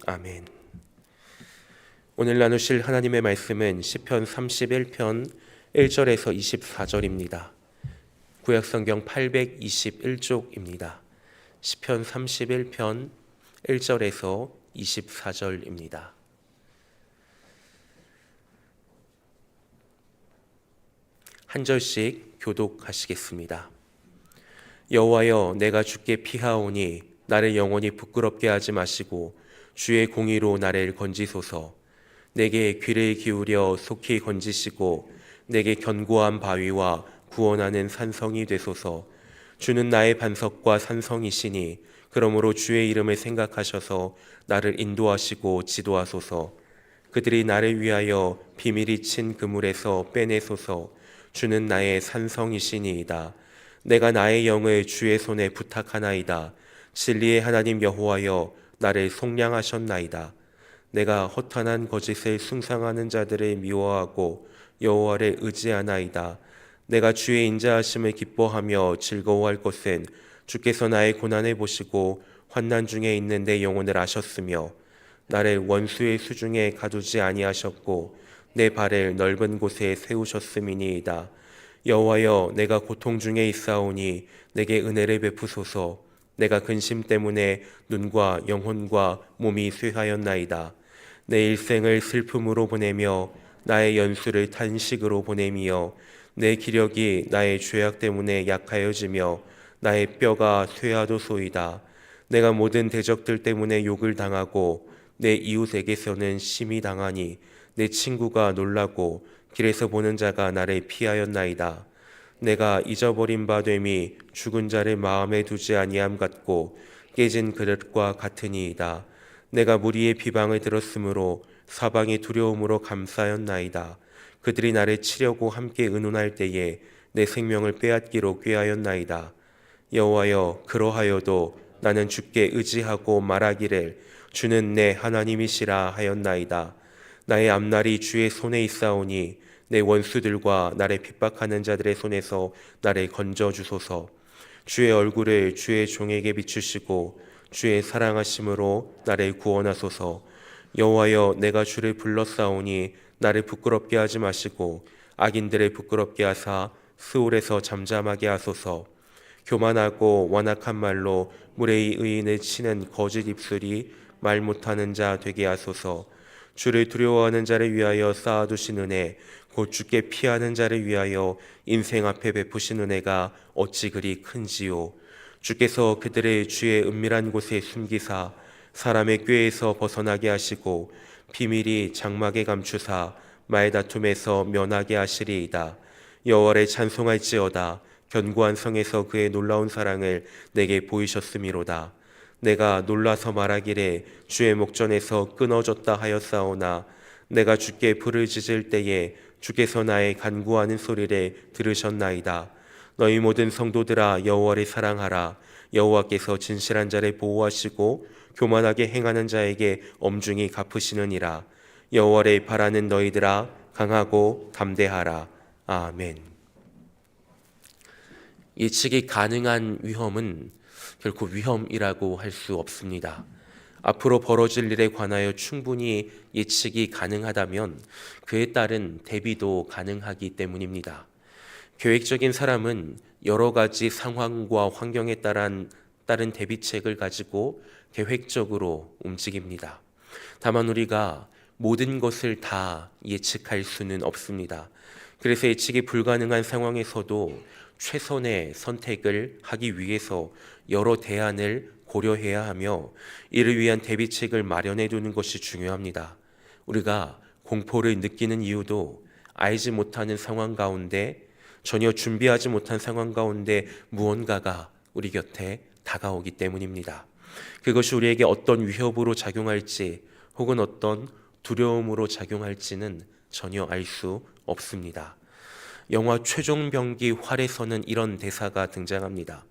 아멘. 오늘 나누실 하나님의 말씀은 시편 31편 1절에서 24절입니다. 구약성경 821쪽입니다. 시편 31편 1절에서 24절입니다. 한 절씩 교독하시겠습니다. 여호와여, 내가 주께 피하오니 나를 영원히 부끄럽게 하지 마시고 주의 공의로 나를 건지소서. 내게 귀를 기울여 속히 건지시고 내게 견고한 바위와 구원하는 산성이 되소서. 주는 나의 반석과 산성이시니 그러므로 주의 이름을 생각하셔서 나를 인도하시고 지도하소서. 그들이 나를 위하여 비밀이 친 그물에서 빼내소서. 주는 나의 산성이시니이다. 내가 나의 영을 주의 손에 부탁하나이다. 진리의 하나님 여호와여, 나를 속량하셨나이다. 내가 허탄한 거짓을 숭상하는 자들을 미워하고 여호와를 의지하나이다. 내가 주의 인자하심을 기뻐하며 즐거워할 것은 주께서 나의 고난을 보시고 환난 중에 있는 내 영혼을 아셨으며 나를 원수의 수중에 가두지 아니하셨고 내 발을 넓은 곳에 세우셨음이니이다. 여호와여, 내가 고통 중에 있사오니 내게 은혜를 베푸소서. 내가 근심 때문에 눈과 영혼과 몸이 쇠하였나이다. 내 일생을 슬픔으로 보내며 나의 연수를 탄식으로 보내며 내 기력이 나의 죄악 때문에 약하여지며 나의 뼈가 쇠하도소이다. 내가 모든 대적들 때문에 욕을 당하고 내 이웃에게서는 심히 당하니 내 친구가 놀라고 길에서 보는 자가 나를 피하였나이다. 내가 잊어버린 바 됨이 죽은 자를 마음에 두지 아니함 같고 깨진 그릇과 같으니이다. 내가 무리의 비방을 들었으므로 사방이 두려움으로 감싸였나이다. 그들이 나를 치려고 함께 의논할 때에 내 생명을 빼앗기로 꾀하였나이다. 여호와여, 그러하여도 나는 주께 의지하고 말하기를 주는 내 하나님이시라 하였나이다. 나의 앞날이 주의 손에 있사오니 내 원수들과 나를 핍박하는 자들의 손에서 나를 건져 주소서. 주의 얼굴을 주의 종에게 비추시고 주의 사랑하심으로 나를 구원하소서. 여호와여, 내가 주를 불렀사오니 나를 부끄럽게 하지 마시고 악인들을 부끄럽게 하사 스올에서 잠잠하게 하소서. 교만하고 완악한 말로 무례히 의인을 치는 거짓 입술이 말 못하는 자 되게 하소서. 주를 두려워하는 자를 위하여 쌓아두신 은혜, 곧 주께 피하는 자를 위하여 인생 앞에 베푸신 은혜가 어찌 그리 큰지요. 주께서 그들의 주의 은밀한 곳에 숨기사 사람의 꾀에서 벗어나게 하시고 비밀이 장막에 감추사 말다툼에서 면하게 하시리이다. 여호와를 찬송할지어다. 견고한 성에서 그의 놀라운 사랑을 내게 보이셨음이로다. 내가 놀라서 말하기를 주의 목전에서 끊어졌다 하였사오나 내가 주께 부르짖을 때에 주께서 나의 간구하는 소리를 들으셨나이다. 너희 모든 성도들아, 여호와를 사랑하라. 여호와께서 진실한 자를 보호하시고 교만하게 행하는 자에게 엄중히 갚으시느니라. 여호와를 바라는 너희들아, 강하고 담대하라. 아멘. 예측이 가능한 위험은 결코 위험이라고 할 수 없습니다. 앞으로 벌어질 일에 관하여 충분히 예측이 가능하다면 그에 따른 대비도 가능하기 때문입니다. 계획적인 사람은 여러 가지 상황과 환경에 따른 대비책을 가지고 계획적으로 움직입니다. 다만 우리가 모든 것을 다 예측할 수는 없습니다. 그래서 예측이 불가능한 상황에서도 최선의 선택을 하기 위해서 여러 대안을 고려해야 하며 이를 위한 대비책을 마련해 두는 것이 중요합니다. 우리가 공포를 느끼는 이유도 알지 못하는 상황 가운데, 전혀 준비하지 못한 상황 가운데 무언가가 우리 곁에 다가오기 때문입니다. 그것이 우리에게 어떤 위협으로 작용할지 혹은 어떤 두려움으로 작용할지는 전혀 알 수 없습니다. 영화 최종병기 활에서는 이런 대사가 등장합니다.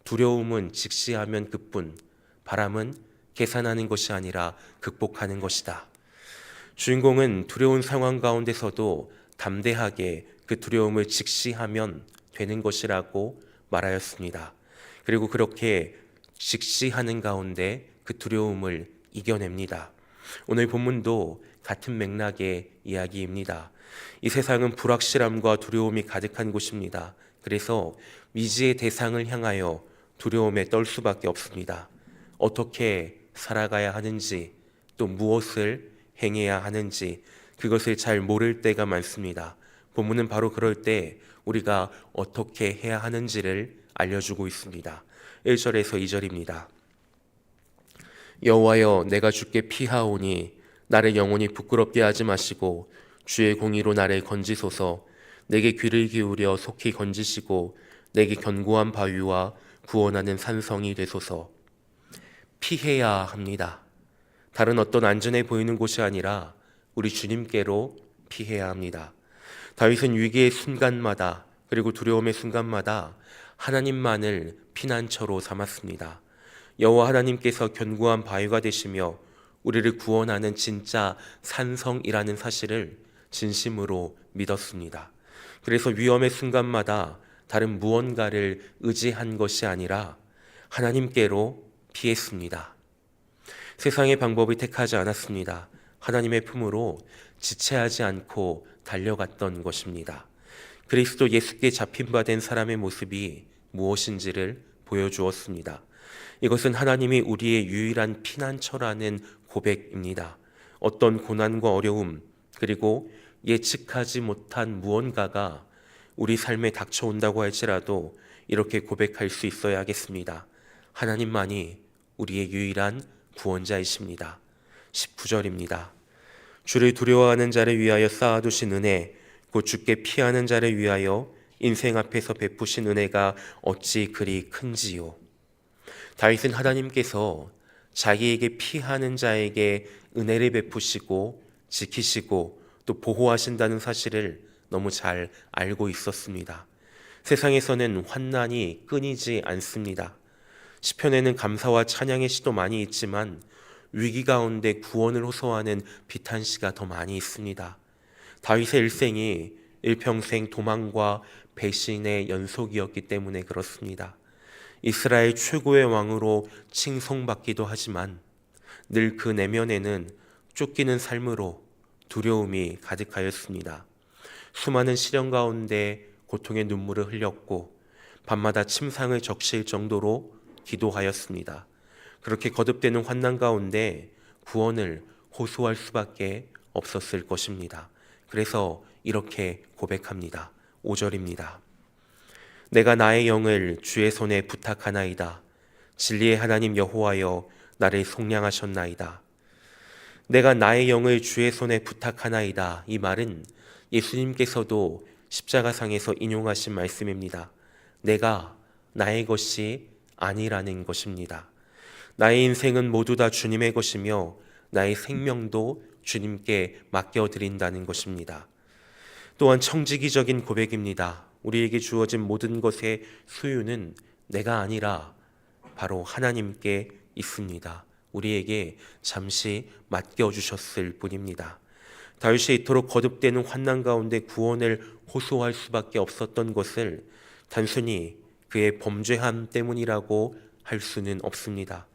두려움은 직시하면 그뿐, 바람은 계산하는 것이 아니라 극복하는 것이다. 주인공은 두려운 상황 가운데서도 담대하게 그 두려움을 직시하면 되는 것이라고 말하였습니다. 그리고 그렇게 직시하는 가운데 그 두려움을 이겨냅니다. 오늘 본문도 같은 맥락의 이야기입니다. 이 세상은 불확실함과 두려움이 가득한 곳입니다. 그래서 미지의 대상을 향하여 두려움에 떨 수밖에 없습니다. 어떻게 살아가야 하는지, 또 무엇을 행해야 하는지 그것을 잘 모를 때가 많습니다. 본문은 바로 그럴 때 우리가 어떻게 해야 하는지를 알려주고 있습니다. 1절에서 2절입니다. 여호와여, 내가 주께 피하오니 나를 영원히 부끄럽게 하지 마시고 주의 공의로 나를 건지소서. 내게 귀를 기울여 속히 건지시고 내게 견고한 바위와 구원하는 산성이 되소서. 피해야 합니다. 다른 어떤 안전해 보이는 곳이 아니라 우리 주님께로 피해야 합니다. 다윗은 위기의 순간마다, 그리고 두려움의 순간마다 하나님만을 피난처로 삼았습니다. 여호와 하나님께서 견고한 바위가 되시며 우리를 구원하는 진짜 산성이라는 사실을 진심으로 믿었습니다. 그래서 위험의 순간마다 다른 무언가를 의지한 것이 아니라 하나님께로 피했습니다. 세상의 방법을 택하지 않았습니다. 하나님의 품으로 지체하지 않고 달려갔던 것입니다. 그리스도 예수께 잡힌 바 된 사람의 모습이 무엇인지를 보여주었습니다. 이것은 하나님이 우리의 유일한 피난처라는 고백입니다. 어떤 고난과 어려움, 그리고 예측하지 못한 무언가가 우리 삶에 닥쳐온다고 할지라도 이렇게 고백할 수 있어야 하겠습니다. 하나님만이 우리의 유일한 구원자이십니다. 19절입니다. 주를 두려워하는 자를 위하여 쌓아두신 은혜, 곧 주께 피하는 자를 위하여 인생 앞에서 베푸신 은혜가 어찌 그리 큰지요. 다윗은 하나님께서 자기에게 피하는 자에게 은혜를 베푸시고 지키시고 또 보호하신다는 사실을 너무 잘 알고 있었습니다. 세상에서는 환난이 끊이지 않습니다. 시편에는 감사와 찬양의 시도 많이 있지만 위기 가운데 구원을 호소하는 비탄시가 더 많이 있습니다. 다윗의 일생이 일평생 도망과 배신의 연속이었기 때문에 그렇습니다. 이스라엘 최고의 왕으로 칭송받기도 하지만 늘 그 내면에는 쫓기는 삶으로 두려움이 가득하였습니다. 수많은 시련 가운데 고통의 눈물을 흘렸고 밤마다 침상을 적실 정도로 기도하였습니다. 그렇게 거듭되는 환난 가운데 구원을 호소할 수밖에 없었을 것입니다. 그래서 이렇게 고백합니다. 5절입니다. 내가 나의 영을 주의 손에 부탁하나이다. 진리의 하나님 여호와여, 나를 속량하셨나이다. 내가 나의 영을 주의 손에 부탁하나이다. 이 말은 예수님께서도 십자가상에서 인용하신 말씀입니다. 내가 나의 것이 아니라는 것입니다. 나의 인생은 모두 다 주님의 것이며 나의 생명도 주님께 맡겨드린다는 것입니다. 또한 청지기적인 고백입니다. 우리에게 주어진 모든 것의 소유는 내가 아니라 바로 하나님께 있습니다. 우리에게 잠시 맡겨주셨을 뿐입니다. 다윗이 이토록 거듭되는 환난 가운데 구원을 호소할 수밖에 없었던 것을 단순히 그의 범죄함 때문이라고 할 수는 없습니다.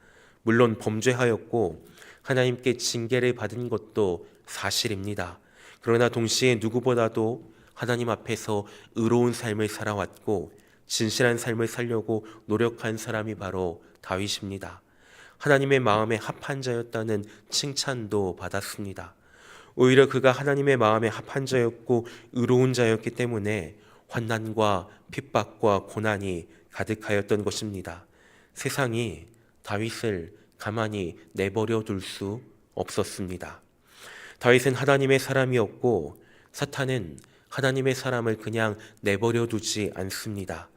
물론 범죄하였고 하나님께 징계를 받은 것도 사실입니다. 그러나 동시에 누구보다도 하나님 앞에서 의로운 삶을 살아왔고 진실한 삶을 살려고 노력한 사람이 바로 다윗입니다. 하나님의 마음에 합한 자였다는 칭찬도 받았습니다. 오히려 그가 하나님의 마음에 합한 자였고 의로운 자였기 때문에 환난과 핍박과 고난이 가득하였던 것입니다. 세상이 다윗을 가만히 내버려 둘 수 없었습니다. 다윗은 하나님의 사람이었고 사탄은 하나님의 사람을 그냥 내버려 두지 않습니다.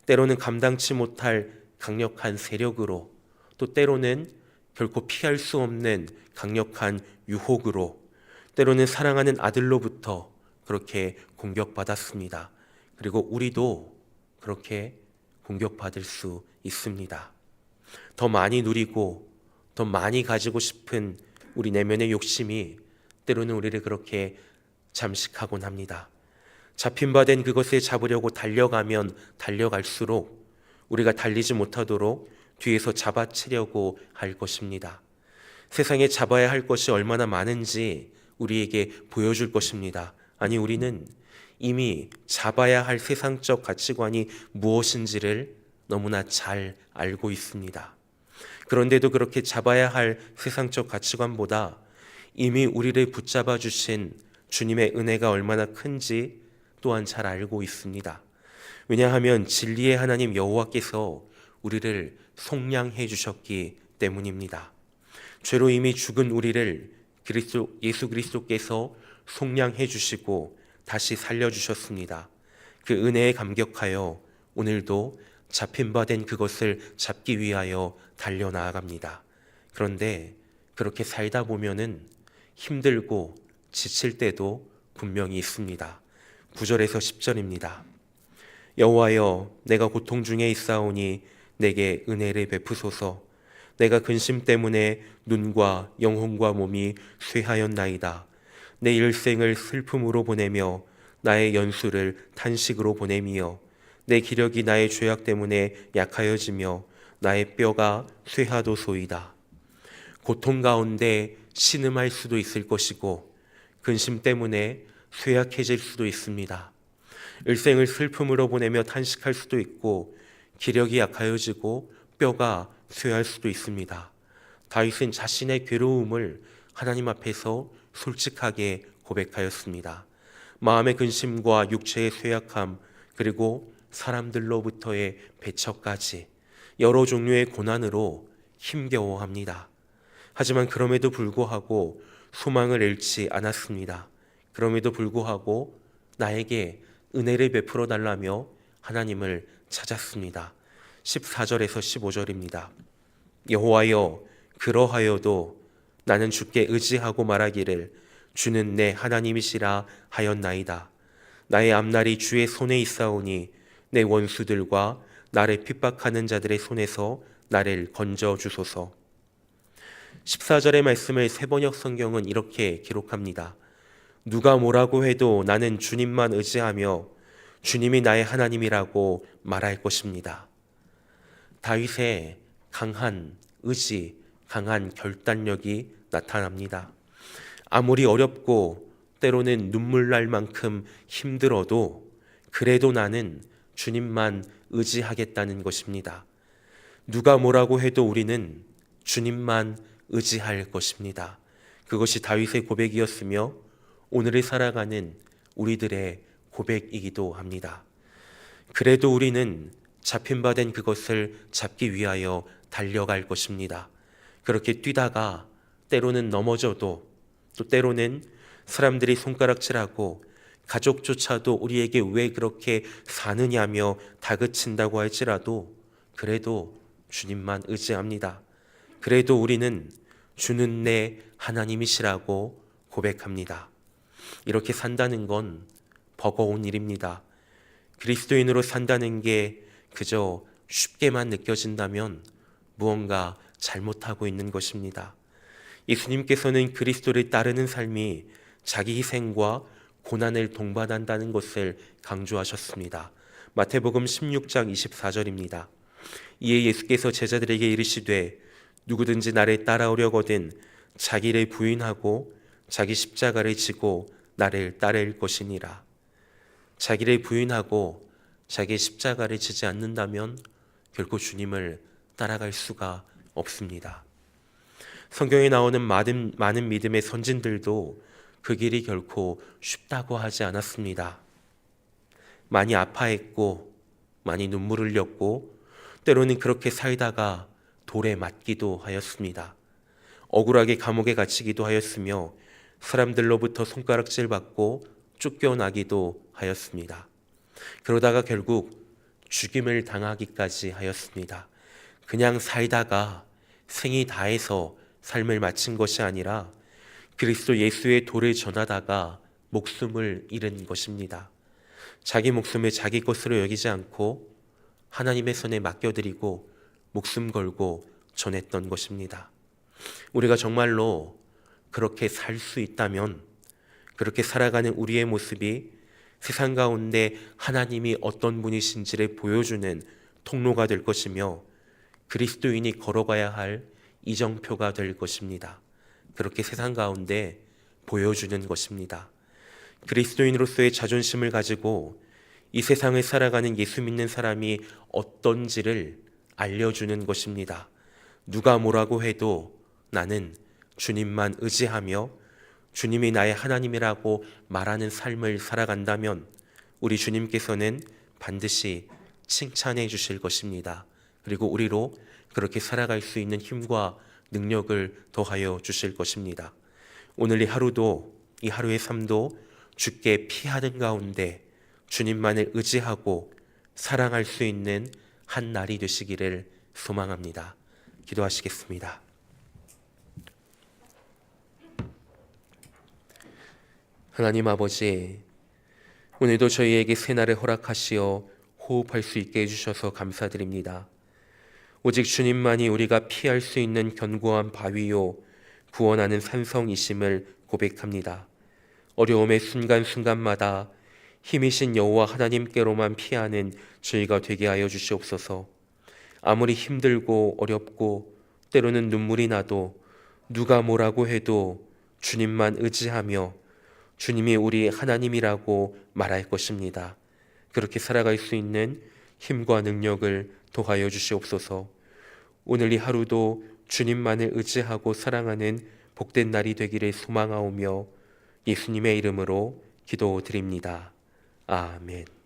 때로는 감당치 못할 강력한 세력으로, 또 때로는 결코 피할 수 없는 강력한 유혹으로, 때로는 사랑하는 아들로부터 그렇게 공격받았습니다. 그리고 우리도 그렇게 공격받을 수 있습니다. 더 많이 누리고 더 많이 가지고 싶은 우리 내면의 욕심이 때로는 우리를 그렇게 잠식하곤 합니다. 잡힌 바 된 그것을 잡으려고 달려가면 달려갈수록 우리가 달리지 못하도록 뒤에서 잡아치려고 할 것입니다. 세상에 잡아야 할 것이 얼마나 많은지 우리에게 보여줄 것입니다. 아니, 우리는 이미 잡아야 할 세상적 가치관이 무엇인지를 너무나 잘 알고 있습니다. 그런데도 그렇게 잡아야 할 세상적 가치관보다 이미 우리를 붙잡아 주신 주님의 은혜가 얼마나 큰지 또한 잘 알고 있습니다. 왜냐하면 진리의 하나님 여호와께서 우리를 속량해 주셨기 때문입니다. 죄로 이미 죽은 우리를 예수 그리스도께서 속량해 주시고 다시 살려주셨습니다. 그 은혜에 감격하여 오늘도 잡힌 바 된 그것을 잡기 위하여 달려나아갑니다. 그런데 그렇게 살다 보면은 힘들고 지칠 때도 분명히 있습니다. 9절에서 10절입니다. 여호와여, 내가 고통 중에 있사오니 내게 은혜를 베푸소서. 내가 근심 때문에 눈과 영혼과 몸이 쇠하였나이다. 내 일생을 슬픔으로 보내며 나의 연수를 탄식으로 보내며 내 기력이 나의 죄악 때문에 약하여지며 나의 뼈가 쇠하도소이다. 고통 가운데 신음할 수도 있을 것이고 근심 때문에 쇠약해질 수도 있습니다. 일생을 슬픔으로 보내며 탄식할 수도 있고 기력이 약하여지고 뼈가 쇠할 수도 있습니다. 다윗은 자신의 괴로움을 하나님 앞에서 솔직하게 고백하였습니다. 마음의 근심과 육체의 쇠약함, 그리고 사람들로부터의 배척까지 여러 종류의 고난으로 힘겨워합니다. 하지만 그럼에도 불구하고 소망을 잃지 않았습니다. 그럼에도 불구하고 나에게 은혜를 베풀어 달라며 하나님을 찾았습니다. 14절에서 15절입니다. 여호와여, 그러하여도 나는 주께 의지하고 말하기를 주는 내 하나님이시라 하였나이다. 나의 앞날이 주의 손에 있사오니 내 원수들과 나를 핍박하는 자들의 손에서 나를 건져 주소서. 14절의 말씀을 새번역 성경은 이렇게 기록합니다. 누가 뭐라고 해도 나는 주님만 의지하며 주님이 나의 하나님이라고 말할 것입니다. 다윗의 강한 의지, 강한 결단력이 나타납니다. 아무리 어렵고 때로는 눈물 날 만큼 힘들어도 그래도 나는 주님만 의지하겠다는 것입니다. 누가 뭐라고 해도 우리는 주님만 의지할 것입니다. 그것이 다윗의 고백이었으며 오늘을 살아가는 우리들의 고백이기도 합니다. 그래도 우리는 잡힌 바 된 그것을 잡기 위하여 달려갈 것입니다. 그렇게 뛰다가 때로는 넘어져도 또 때로는 사람들이 손가락질하고 가족조차도 우리에게 왜 그렇게 사느냐며 다그친다고 할지라도 그래도 주님만 의지합니다. 그래도 우리는 주는 내 하나님이시라고 고백합니다. 이렇게 산다는 건 버거운 일입니다. 그리스도인으로 산다는 게 그저 쉽게만 느껴진다면 무언가 잘못하고 있는 것입니다. 예수님께서는 그리스도를 따르는 삶이 자기 희생과 고난을 동반한다는 것을 강조하셨습니다. 마태복음 16장 24절입니다. 이에 예수께서 제자들에게 이르시되 누구든지 나를 따라오려거든 자기를 부인하고 자기 십자가를 지고 나를 따를 것이니라. 자기를 부인하고 자기 십자가를 지지 않는다면 결코 주님을 따라갈 수가 없습니다. 성경에 나오는 많은 믿음의 선진들도 그 길이 결코 쉽다고 하지 않았습니다. 많이 아파했고 많이 눈물을 흘렸고 때로는 그렇게 살다가 돌에 맞기도 하였습니다. 억울하게 감옥에 갇히기도 하였으며 사람들로부터 손가락질 받고 쫓겨나기도 하였습니다. 그러다가 결국 죽임을 당하기까지 하였습니다. 그냥 살다가 생이 다해서 삶을 마친 것이 아니라 그리스도 예수의 도를 전하다가 목숨을 잃은 것입니다. 자기 목숨을 자기 것으로 여기지 않고 하나님의 손에 맡겨드리고 목숨 걸고 전했던 것입니다. 우리가 정말로 그렇게 살 수 있다면 그렇게 살아가는 우리의 모습이 세상 가운데 하나님이 어떤 분이신지를 보여주는 통로가 될 것이며 그리스도인이 걸어가야 할 이정표가 될 것입니다. 그렇게 세상 가운데 보여주는 것입니다. 그리스도인으로서의 자존심을 가지고 이 세상을 살아가는 예수 믿는 사람이 어떤지를 알려주는 것입니다. 누가 뭐라고 해도 나는 주님만 의지하며 주님이 나의 하나님이라고 말하는 삶을 살아간다면 우리 주님께서는 반드시 칭찬해 주실 것입니다. 그리고 우리로 그렇게 살아갈 수 있는 힘과 능력을 더하여 주실 것입니다. 오늘 이 하루도, 이 하루의 삶도 주께 피하는 가운데 주님만을 의지하고 사랑할 수 있는 한 날이 되시기를 소망합니다. 기도하시겠습니다. 하나님 아버지, 오늘도 저희에게 새날을 허락하시어 호흡할 수 있게 해주셔서 감사드립니다. 오직 주님만이 우리가 피할 수 있는 견고한 바위요 구원하는 산성이심을 고백합니다. 어려움의 순간순간마다 힘이신 여호와 하나님께로만 피하는 저희가 되게 하여 주시옵소서. 아무리 힘들고 어렵고 때로는 눈물이 나도 누가 뭐라고 해도 주님만 의지하며 주님이 우리 하나님이라고 말할 것입니다. 그렇게 살아갈 수 있는 힘과 능력을 더하여 주시옵소서. 오늘 이 하루도 주님만을 의지하고 사랑하는 복된 날이 되기를 소망하오며 예수님의 이름으로 기도드립니다. 아멘.